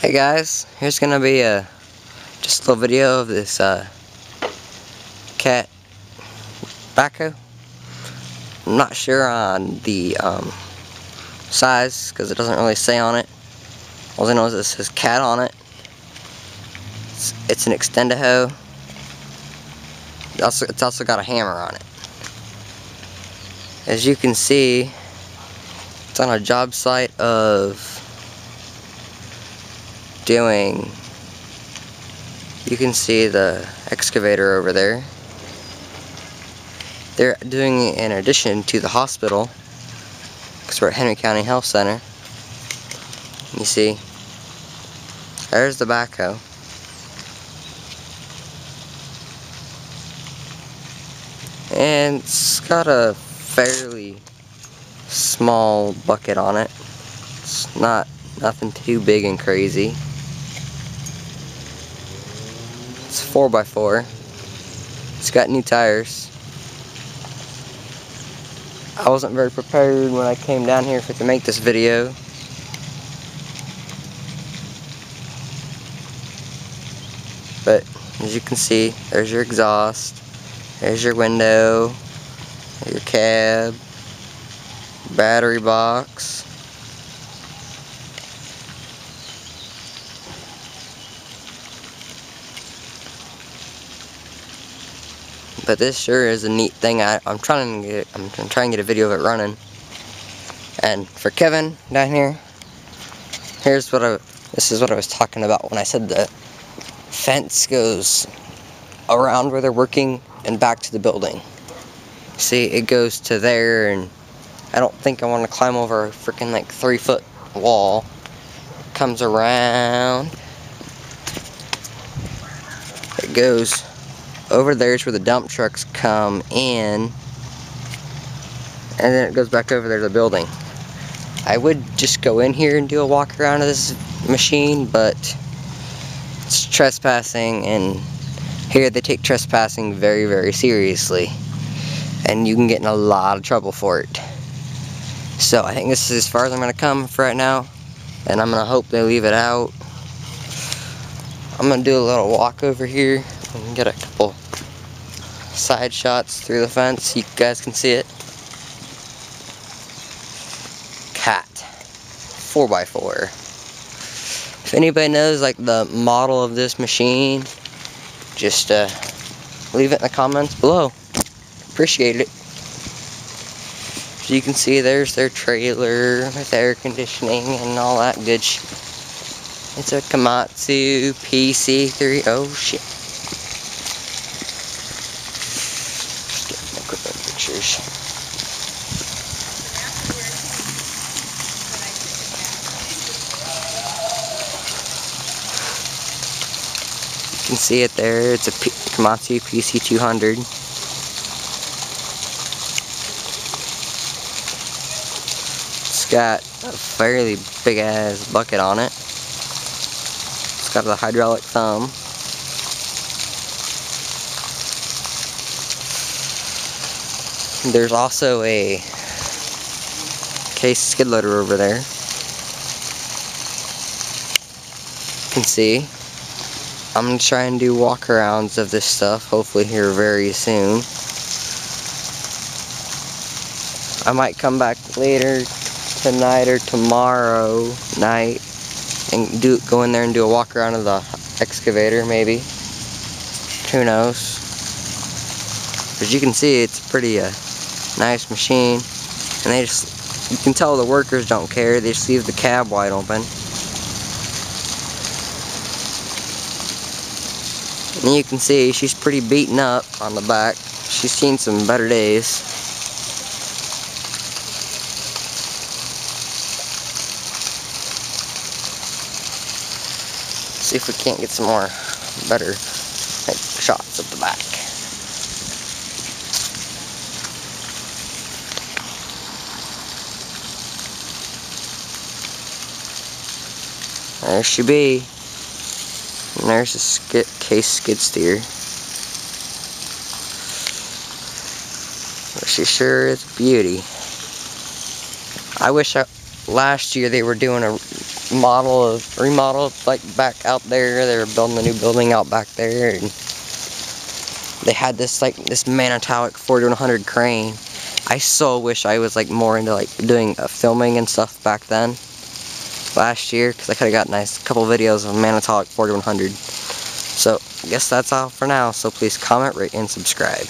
Hey guys, here's gonna be just a little video of this cat backhoe. I'm not sure on the size because it doesn't really say on it. All I know is it says cat on it. It's an extend-a-hoe. It's also got a hammer on it. As you can see, it's on a job site of doing, you can see the excavator over there. They're doing it in addition to the hospital, because we're at Henry County Health Center. You see, there's the backhoe. And it's got a fairly small bucket on it. It's nothing too big and crazy. It's 4x4. It's got new tires. I wasn't very prepared when I came down here to make this video. But as you can see, there's your exhaust, there's your window, your cab, battery box. But this sure is a neat thing. I'm trying to get a video of it running. And for Kevin down here, this is what I was talking about when I said the fence goes around where they're working and back to the building. See, it goes to there, and I don't think I want to climb over a freaking like 3-foot wall. Comes around. It goes over there's where the dump trucks come in, and then it goes back over there to the building. I would just go in here and do a walk around of this machine, but it's trespassing, and here they take trespassing very, very seriously, and you can get in a lot of trouble for it. So I think this is as far as I'm going to come for right now, and I'm going to hope they leave it out. I'm going to do a little walk over here and get a couple side shots through the fence so you guys can see it. Cat 4x4. If anybody knows like the model of this machine, just leave it in the comments below. Appreciate it. So you can see there's their trailer with air conditioning and all that good shit. It's a Komatsu PC3. Oh shit. Pictures. You can see it there. It's a Komatsu PC200. It's got a fairly big ass bucket on it. It's got a hydraulic thumb. There's also a case skid loader over there. You can see. I'm going to try and do walkarounds of this stuff, hopefully here very soon. I might come back later tonight or tomorrow night and go in there and do a walk around of the excavator, maybe. Who knows? As you can see, it's a pretty nice machine, and you can tell the workers don't care. They just leave the cab wide open. And you can see she's pretty beaten up on the back. She's seen some better days. See if we can't get some more better shots of the back. There she be. And there's a case skid steer. She sure is a beauty. I wish last year they were doing remodel like back out there. They were building a new building out back there, and they had this Manitowoc 4100 crane. I so wish I was like more into like doing filming and stuff back then, last year, because I could have got a nice couple videos of Manitowoc 4100. So I guess that's all for now. So please comment, rate, and subscribe.